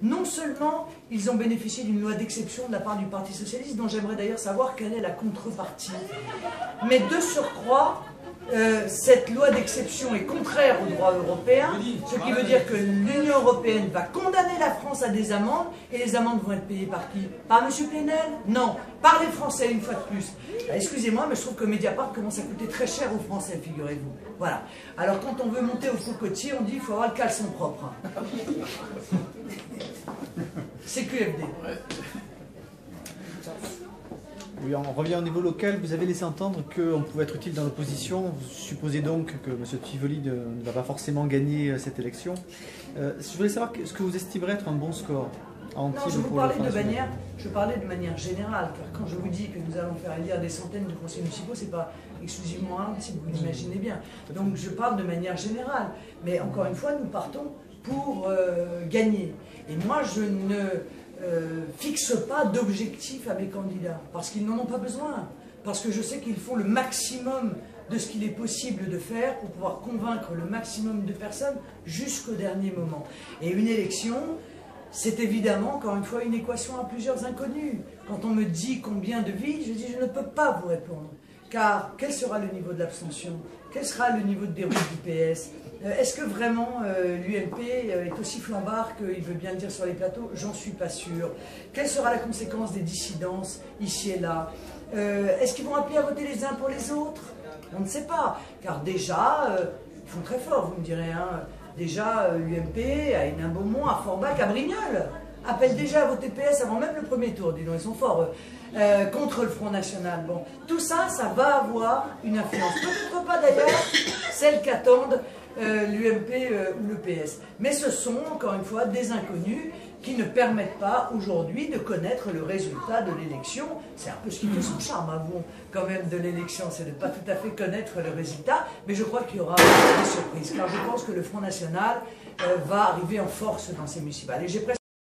Non seulement ils ont bénéficié d'une loi d'exception de la part du Parti Socialiste, dont j'aimerais d'ailleurs savoir quelle est la contrepartie, mais de surcroît, cette loi d'exception est contraire au droit européen, ce qui veut dire que l'Union européenne va condamner la France à des amendes, et les amendes vont être payées par qui? Par M. Plenel? Non, par les Français une fois de plus. Excusez-moi, mais je trouve que Mediapart commence à coûter très cher aux Français, figurez-vous. Voilà. Alors quand on veut monter au cocotier, on dit qu'il faut avoir le caleçon propre. C'est QFD. Oui, on revient au niveau local. Vous avez laissé entendre qu'on pouvait être utile dans l'opposition. Vous supposez donc que M. Tivoli ne va pas forcément gagner cette élection. Je voulais savoir ce que vous estimerez être un bon score. Non, je vous parlais je parlais de manière générale, car quand je vous dis que nous allons faire élire des centaines de conseillers municipaux, ce n'est pas exclusivement un, si vous l'imaginez bien. Donc je parle de manière générale. Mais encore une fois, nous partons pour gagner. Et moi, je ne fixe pas d'objectif à mes candidats, parce qu'ils n'en ont pas besoin. Parce que je sais qu'ils font le maximum de ce qu'il est possible de faire pour pouvoir convaincre le maximum de personnes jusqu'au dernier moment. Et une élection, c'est évidemment, encore une fois, une équation à plusieurs inconnus. Quand on me dit combien de villes, je dis je ne peux pas vous répondre. Car quel sera le niveau de l'abstention? Quel sera le niveau de déroute du PS? Est-ce que vraiment l'UMP est aussi flambard qu'il veut bien le dire sur les plateaux? J'en suis pas sûr. Quelle sera la conséquence des dissidences ici et là? Est-ce qu'ils vont appeler à voter les uns pour les autres? On ne sait pas. Car déjà, ils font très fort, vous me direz, hein. Déjà, l'UMP à Hénin-Beaumont, à Forbach, à Brignoles, appellent déjà à voter PS avant même le premier tour. Dis donc, ils sont forts, contre le Front National. Bon, tout ça, ça va avoir une influence. Peut-être pas d'ailleurs celle qu'attendent l'UMP ou le PS. Mais ce sont, encore une fois, des inconnus qui ne permettent pas aujourd'hui de connaître le résultat de l'élection. C'est un peu ce qui fait son charme, avouons, quand même, de l'élection, c'est de ne pas tout à fait connaître le résultat, mais je crois qu'il y aura des surprises, car je pense que le Front National va arriver en force dans ces municipales. Et j'ai presque